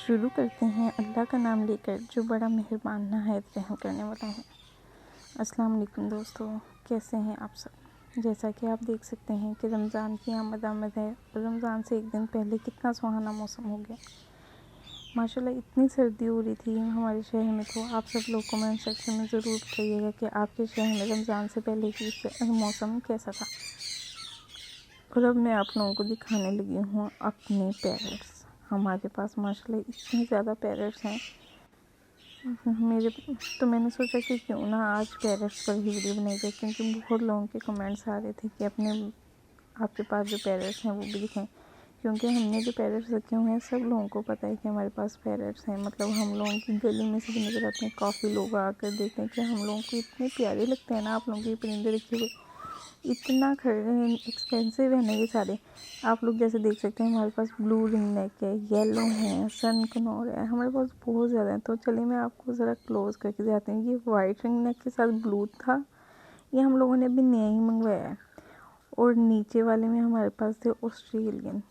शुरू करते हैं अल्लाह का नाम लेकर जो बड़ा मेहरबान नहायत रहम करने वाला है। अस्सलाम वालेकुम दोस्तों, कैसे हैं आप सब। जैसा कि आप देख सकते हैं कि रमज़ान की आमद है और रमज़ान से एक दिन पहले कितना सुहाना मौसम हो गया। माशाल्लाह इतनी सर्दी हो रही थी हमारे शहर में। तो आप सब लोग कमेंट सेक्शन में ज़रूर बताइएगा कि आपके शहर में रमज़ान से पहले की मौसम कैसा था। और अब मैं आप लोगों को दिखाने लगी हूँ अपने पैरट्स। हमारे पास माशाल्लाह इतने ज़्यादा पैरट्स हैं मेरे। तो मैंने सोचा कि क्यों ना आज पैरट्स पर ही वीडियो बनाई जाए, क्योंकि बहुत लोगों के कमेंट्स आ रहे थे कि अपने आपके पास जो पैरट्स हैं वो भी दिखाएं। क्योंकि हमने जो पैरट्स रखे हुए हैं सब लोगों को पता है कि हमारे पास पैरट्स हैं। मतलब हम लोगों की गली में से भी नज़र आते हैं, काफ़ी लोग आकर देखते हैं कि हम लोगों को इतने प्यारे लगते हैं ना आप लोगों के परिंदे रखे हुए। इतना एक्सपेंसिव है ना ये सारे। आप लोग जैसे देख सकते हैं हमारे पास ब्लू रिंग नेक है, येलो है, सन कनौर है, हमारे पास बहुत ज़्यादा है। तो चलिए मैं आपको ज़रा क्लोज करके दिखाती हूँ। ये वाइट रिंग नेक के साथ ब्लू था, ये हम लोगों ने अभी नया ही मंगवाया है। और नीचे वाले में हमारे पास थे ऑस्ट्रेलियन।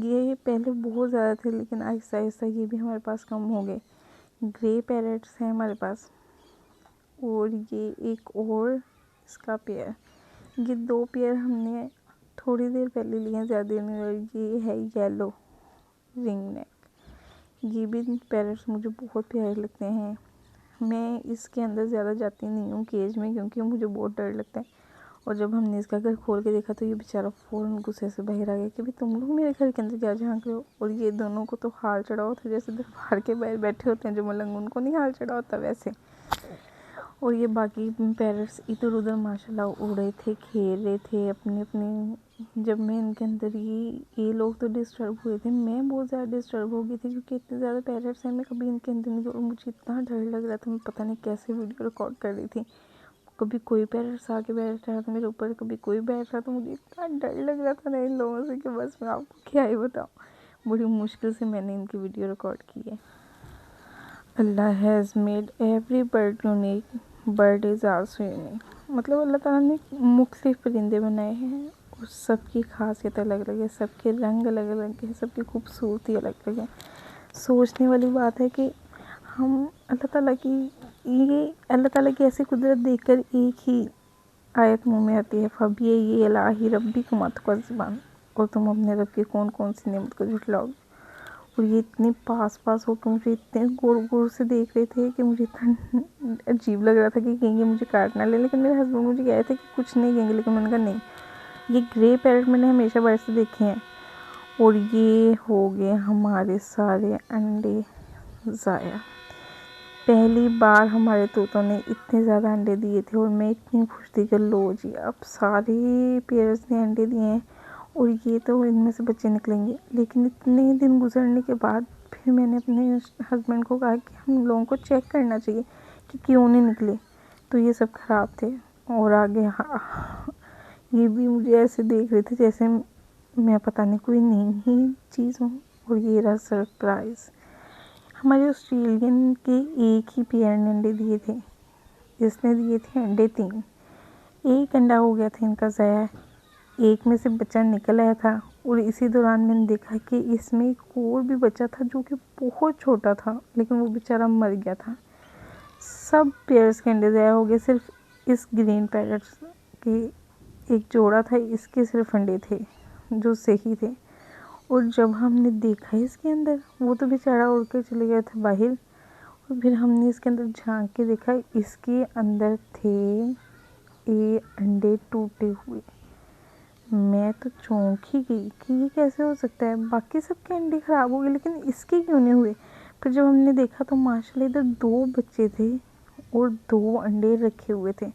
ये पहले बहुत ज़्यादा थे लेकिन आहिस्ता आहिस्ता ये भी हमारे पास कम हो गए। ग्रे पैरट्स हैं हमारे पास। और ये एक और इसका पेयर, ये 2 पेयर हमने थोड़ी देर पहले लिए हैं, ज़्यादा देर नहीं। और ये है येलो रिंग नेक। ये भी पैरट्स मुझे बहुत प्यारे लगते हैं। मैं इसके अंदर ज़्यादा जाती नहीं हूँ केज में, क्योंकि मुझे बहुत डर लगता है। और जब हमने इसका घर खोल के देखा तो ये बेचारा फ़ौरन गुस्से से बाहर आ गया कि भाई तुम लोग मेरे घर के अंदर क्या झांक रहे हो। और ये दोनों को तो हाल चढ़ा होता है, जैसे दरबार के बाहर बैठे होते हैं जो मलंग, उनको नहीं हाल चढ़ा होता वैसे। और ये बाकी पैरट्स इधर उधर माशाल्लाह उड़ रहे थे, खेल रहे थे अपने अपने। जब मैं इनके अंदर ये लोग तो डिस्टर्ब हुए थे, मैं बहुत ज़्यादा डिस्टर्ब हो गई थी क्योंकि इतने ज़्यादा पैरट्स हैं। मैं कभी इनके अंदर नहीं, और मुझे इतना डर लग रहा था, मैं पता नहीं कैसे वीडियो रिकॉर्ड कर रही थी। कभी कोई पैरट्स आके बैठ रहा था मेरे ऊपर, कभी कोई बैठ रहा था। मुझे इतना डर लग रहा था ना इन लोगों से कि बस मैं आपको क्या ही बताऊँ। बड़ी मुश्किल से मैंने इनकी वीडियो रिकॉर्ड की है। Allah has made every bird unique, bird is also unique. मतलब अल्लाह ताला ने मुख्तलिफ परिंदे बनाए हैं और सबकी खासियत अलग अलग है, सबके रंग अलग अलग है, सबकी खूबसूरती अलग अलग है। सोचने वाली बात है कि हम अल्लाह ताला की ऐसी कुदरत देखकर एक ही आयत मुँह में आती है, फबिए ये इलाही रब्बी कुमत का ज़बान। और तुम अपने रब की कौन कौन सी नेमत को झुठलाओगे। और ये इतने पास होकर मुझे इतने गौर से देख रहे थे कि मुझे इतना अजीब लग रहा था कि कहीं मुझे काट ना ले। लेकिन मेरे हस्बैंड मुझे कह रहे थे कि कुछ नहीं कहेंगे, लेकिन मैंने कहा नहीं। ये ग्रे पैरट मैंने हमेशा बाहर से देखे हैं। और ये हो गए हमारे सारे अंडे ज़ाया। पहली बार हमारे तोतों ने इतने ज़्यादा अंडे दिए थे और मैं इतनी खुश थी कि लो जी अब सारे पेयर्स ने अंडे दिए हैं और ये तो इनमें से बच्चे निकलेंगे। लेकिन इतने दिन गुजरने के बाद फिर मैंने अपने हस्बैंड को कहा कि हम लोगों को चेक करना चाहिए कि क्यों नहीं निकले। तो ये सब ख़राब थे। और आगे ये भी मुझे ऐसे देख रहे थे जैसे मैं पता नहीं कोई नई ही चीज़ हूँ। और ये रहा सरप्राइज़, हमारे ऑस्ट्रेलियन के एक ही पेयर ने अंडे दिए थे। इसने दिए थे अंडे 3। एक अंडा हो गया था इनका ज़ाया, एक में से बच्चा निकल आया था। और इसी दौरान मैंने देखा कि इसमें एक और भी बच्चा था जो कि बहुत छोटा था, लेकिन वो बेचारा मर गया था। सब पेयर्स के अंडे ज़ाया हो गए, सिर्फ इस ग्रीन पैरट्स के एक जोड़ा था, इसके सिर्फ अंडे थे जो सही थे। और जब हमने देखा इसके अंदर, वो तो बेचारा उड़ के चले गया था बाहर। और फिर हमने इसके अंदर झांक के देखा, इसके अंदर थे ये अंडे टूटे हुए। मैं तो चौंक ही गई कि ये कैसे हो सकता है। बाकी सबके अंडे ख़राब हो गए लेकिन इसके क्यों नहीं हुए। फिर जब हमने देखा तो माशाल्लाह इधर 2 बच्चे थे और 2 अंडे रखे हुए थे।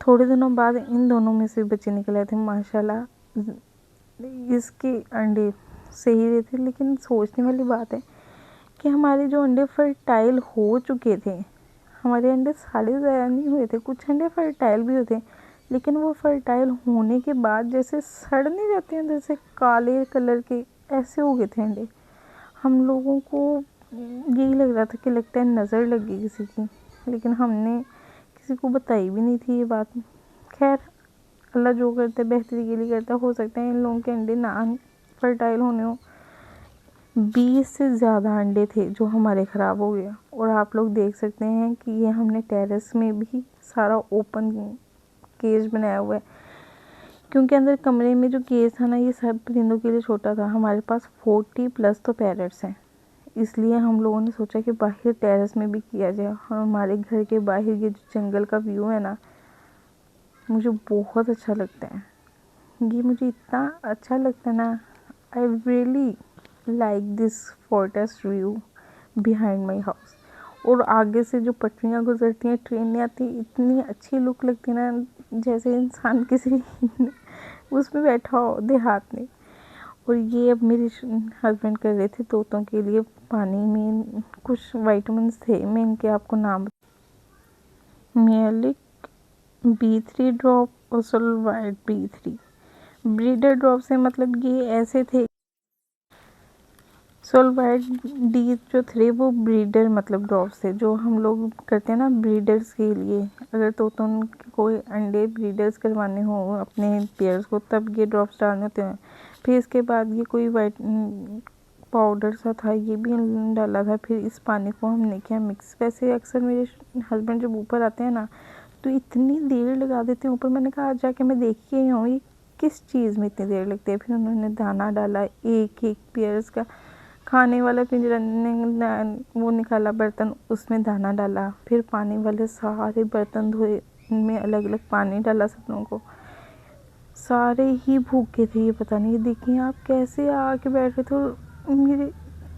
थोड़े दिनों बाद इन दोनों में से बच्चे निकल आए थे माशाल्लाह। इसके अंडे सही रहे थे। लेकिन सोचने वाली बात है कि हमारे जो अंडे फर्टाइल हो चुके थे, हमारे अंडे सारे ज़ाया नहीं हुए थे, कुछ अंडे फर्टाइल भी होते, लेकिन वो फर्टाइल होने के बाद जैसे सड़ नहीं जाते अंदर से काले कलर के, ऐसे हो गए थे अंडे। हम लोगों को यही लग रहा था कि लगता है नज़र लग गई किसी की, लेकिन हमने किसी को बताई भी नहीं थी ये बात। खैर अल्लाह जो करता है बेहतरी के लिए करता है। हो सकता है इन लोगों के अंडे ना फर्टाइल होने हो। 20 से ज़्यादा अंडे थे जो हमारे ख़राब हो गया। और आप लोग देख सकते हैं कि ये हमने टेरेस में भी सारा ओपन केज बनाया हुआ है, क्योंकि अंदर कमरे में जो केज था ना ये सब परिंदों के लिए छोटा था। हमारे पास 40 प्लस तो पैरट्स हैं, इसलिए हम लोगों ने सोचा कि बाहर टेरेस में भी किया जाए। और हमारे घर के बाहर ये जो जंगल का व्यू है ना, मुझे बहुत अच्छा लगता है। ये मुझे इतना अच्छा लगता है ना, I really like this forest view behind my house. और आगे से जो पटरियाँ गुजरती हैं, ट्रेनें आती हैं, इतनी अच्छी लुक लगती है ना, जैसे इंसान किसी उसमें बैठा हो देहात में। और ये अब मेरे हस्बैंड कर रहे थे तोतों के लिए पानी में कुछ वाइटामिन थे, मैं इनके आपको नाम मियलिक B3 ड्रॉप और सोलवाइट B3 ब्रीडर ड्रॉप से, मतलब ये ऐसे थे। सोलवाइट डी जो थे वो ब्रीडर मतलब ड्रॉप्स थे, जो हम लोग करते हैं ना ब्रीडर्स के लिए। अगर तोतों के कोई अंडे ब्रीडर्स करवाने हो अपने पेयर्स को, तब ये ड्रॉप्स डालने होते हैं। फिर इसके बाद ये कोई वाइट पाउडर सा था, ये भी डाला था। फिर इस पानी को हमने किया मिक्स। वैसे अक्सर मेरे हस्बैंड जब ऊपर आते हैं ना तो इतनी देर लगा देते हैं ऊपर। मैंने कहा आज जाके मैं देख के हूँ ये किस चीज़ में इतनी देर लगती है। फिर उन्होंने दाना डाला, एक एक पेयर्स का खाने वाला पिंजरा वो निकाला बर्तन, उसमें दाना डाला। फिर पानी वाले सारे बर्तन धोए, उनमें अलग अलग पानी डाला सब लोगों को। सारे ही भूखे थे, ये पता नहीं। देखिए आप कैसे आके बैठ रहे थे। और मेरे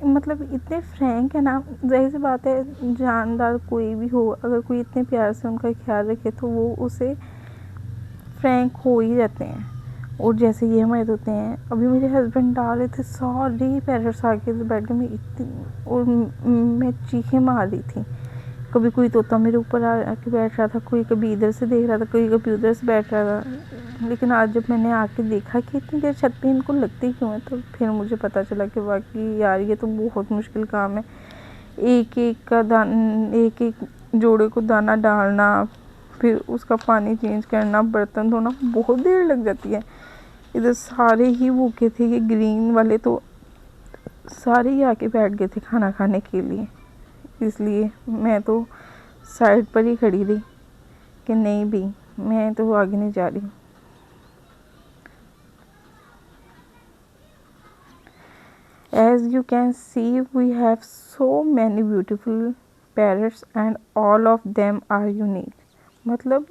मतलब इतने फ्रैंक है ना, जाहिर सी बात है जानदार कोई भी हो, अगर कोई इतने प्यार से उनका ख्याल रखे तो वो उसे फ्रैंक हो ही जाते हैं। और जैसे ये हमारे होते हैं, अभी मेरे हस्बैंड डाल रहे थे, सारे पैरट्स आके बेड में इतनी, और मैं चीखें मार रही थी। कभी कोई तोता मेरे ऊपर आके बैठ रहा था, कोई कभी इधर से देख रहा था, कोई कभी उधर से बैठ रहा था। लेकिन आज जब मैंने आके देखा कि इतनी देर छत पे इनको लगती क्यों है, तो फिर मुझे पता चला कि वाकई यार ये तो बहुत मुश्किल काम है। एक एक जोड़े को दाना डालना, फिर उसका पानी चेंज करना, बर्तन धोना, बहुत देर लग जाती है। इधर सारे ही भूखे थे, ये ग्रीन वाले तो सारे ही आके बैठ गए थे खाना खाने के लिए। इसलिए मैं तो साइड पर ही खड़ी रही कि नहीं भी, मैं तो आगे नहीं जा रही। As you can see, we have so many beautiful parrots and all of them are unique. मतलब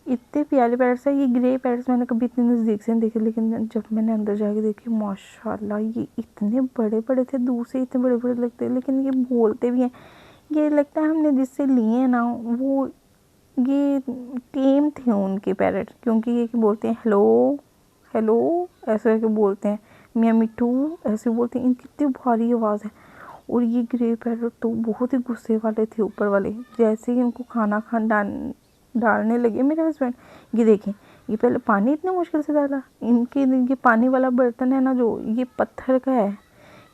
इतने प्यारे पैरट्स हैं। ये ग्रे पैरट्स मैंने कभी इतने नज़दीक से नहीं देखे, लेकिन जब मैंने अंदर जाके देखे, माशाल्लाह ये इतने बड़े बड़े थे, दूर से इतने बड़े बड़े लगते हैं, लेकिन ये बोलते भी हैं। ये लगता है हमने जिससे लिए हैं ना वो ये टेम थे उनके पैरट, क्योंकि ये बोलते हैं हेलो हेलो ऐसे करके बोलते हैं, मियाँ मिट्टू ऐसे बोलते हैं। इनकी इतनी भारी आवाज़ है। और ये ग्रे पैरट तो बहुत ही गुस्से वाले थे ऊपर वाले। जैसे ही उनको खाना डालने लगे मेरे हस्बैंड, ये देखें, ये पहले पानी इतने मुश्किल से डाला। ये पानी वाला बर्तन है ना जो, ये पत्थर का है,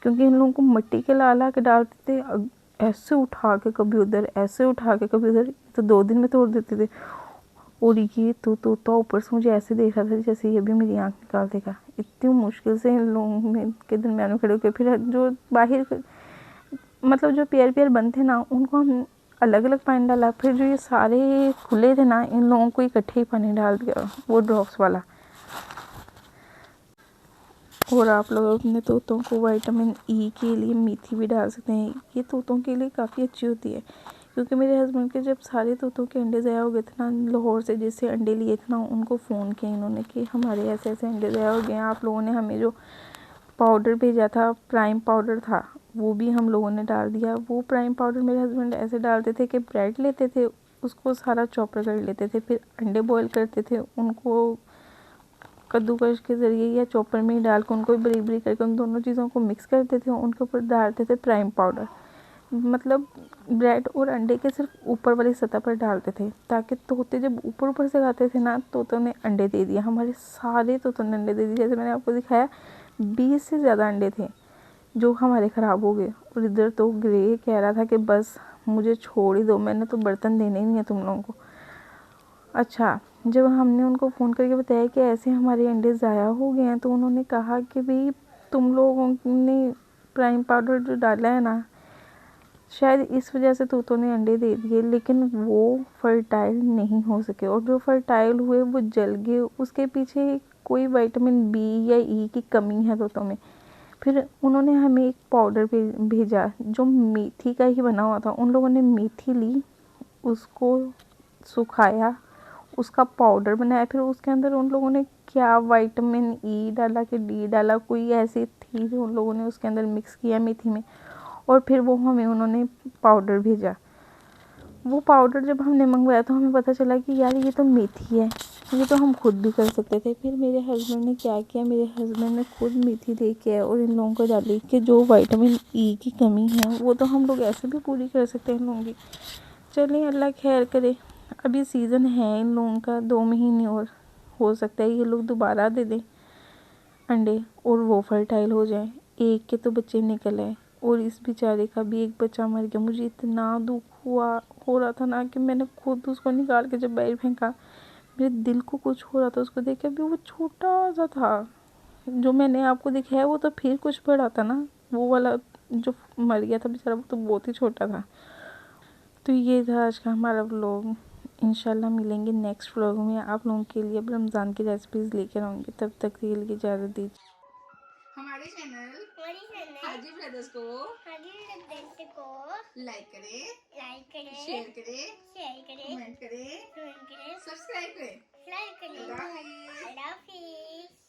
क्योंकि इन लोगों को मिट्टी के ला के डालते थे, ऐसे उठा के कभी उधर, ऐसे उठा के कभी उधर, तो 2 दिन में तोड़ देते थे। और ये तो ऊपर से मुझे ऐसे देख रहा था जैसे ये भी मेरी आँख निकाल देगा। इतनी मुश्किल से इन लोगों में के दरमियान में खड़े होकर फिर जो बाहर मतलब जो पेयर बनते ना उनको हम अलग अलग पानी डाला। फिर जो ये सारे खुले थे ना, इन लोगों को इकट्ठे ही पानी डाल दिया, वो ड्रॉप्स वाला। और आप लोग अपने तोतों को विटामिन ई के लिए मेथी भी डाल सकते हैं। ये तोतों के लिए काफ़ी अच्छी होती है, क्योंकि मेरे हस्बैंड के जब सारे तोतों के अंडे ज़ाया हो गए थे ना, लाहौर से जिससे अंडे लिए थे ना, उनको फ़ोन किया इन्होंने कि हमारे ऐसे ऐसे अंडे ज़ाया हो गए हैं। आप लोगों ने हमें जो पाउडर भेजा था, प्राइम पाउडर था, वो भी हम लोगों ने डाल दिया। वो प्राइम पाउडर मेरे हस्बैंड ऐसे डालते थे कि ब्रेड लेते थे, उसको सारा चॉपर कर लेते थे, फिर अंडे बॉईल करते थे, उनको कद्दूकस के ज़रिए या चॉपर में ही डाल कर उनको बरीक बरीक करके उन दोनों चीज़ों को मिक्स करते थे, उनके ऊपर डालते थे प्राइम पाउडर। मतलब ब्रेड और अंडे के सिर्फ ऊपर वाली सतह पर डालते थे, ताकि तोते जब ऊपर ऊपर से खाते थे ना, तोतों ने अंडे दे दिया। हमारे सारे तोतों ने अंडे दे दिए। जैसे मैंने आपको दिखाया 20 से ज़्यादा अंडे थे जो हमारे ख़राब हो गए। और इधर तो ग्रे कह रहा था कि बस मुझे छोड़ ही दो, मैंने तो बर्तन देने ही नहीं है तुम लोगों को। अच्छा, जब हमने उनको फ़ोन करके बताया कि ऐसे हमारे अंडे ज़ाया हो गए हैं, तो उन्होंने कहा कि भाई तुम लोगों ने प्राइम पाउडर जो डाला है ना, शायद इस वजह से तोतों ने अंडे दे दिए, लेकिन वो फर्टाइल नहीं हो सके, और जो फर्टाइल हुए वो जल गए। उसके पीछे कोई विटामिन बी या ई की कमी है तोतों में। फिर उन्होंने हमें एक पाउडर भेजा जो मेथी का ही बना हुआ था। उन लोगों ने मेथी ली, उसको सुखाया, उसका पाउडर बनाया, फिर उसके अंदर उन लोगों ने क्या विटामिन ई डाला कि डी डाला, कोई ऐसी थी जो उन लोगों ने उसके अंदर मिक्स किया मेथी में, और फिर वो हमें उन्होंने पाउडर भेजा। वो पाउडर जब हमने मंगवाया तो हमें पता चला कि यार ये तो मेथी है, ये तो हम खुद भी कर सकते थे। फिर मेरे हस्बैंड ने क्या किया, मेरे हस्बैंड ने खुद मेथी लेके आए और इन लोगों को डाली कि जो विटामिन ई की कमी है वो तो हम लोग ऐसे भी पूरी कर सकते हैं इन लोगों की। चलिए अल्लाह खैर करे। अभी सीज़न है इन लोगों का, 2 महीने और हो सकता है ये लोग दोबारा दे दें अंडे और वो फर्टाइल हो जाए। एक के तो बच्चे निकल आए और इस बेचारे का भी एक बच्चा मर गया। मुझे इतना दुख हो रहा था ना कि मैंने खुद उसको निकाल के जब बाहर फेंका, मेरे दिल को कुछ हो रहा था उसको देख के। अभी वो छोटा सा था, जो मैंने आपको दिखाया वो तो फिर कुछ बड़ा था ना, वो वाला जो मर गया था बेचारा वो तो बहुत ही छोटा था। तो ये था आज का हमारा व्लॉग। इंशाल्लाह मिलेंगे नेक्स्ट व्लॉग में। आप लोगों के लिए अब रमज़ान की रेसिपीज़ लेकर आऊँगी, तब तक के लिए इजाज़त दीजिए। हमारे चैनल हाजी ब्रदर्स को लाइक करें, शेयर करें, कमेंट करें, सब्सक्राइब करें। अल्लाह हाफिज़।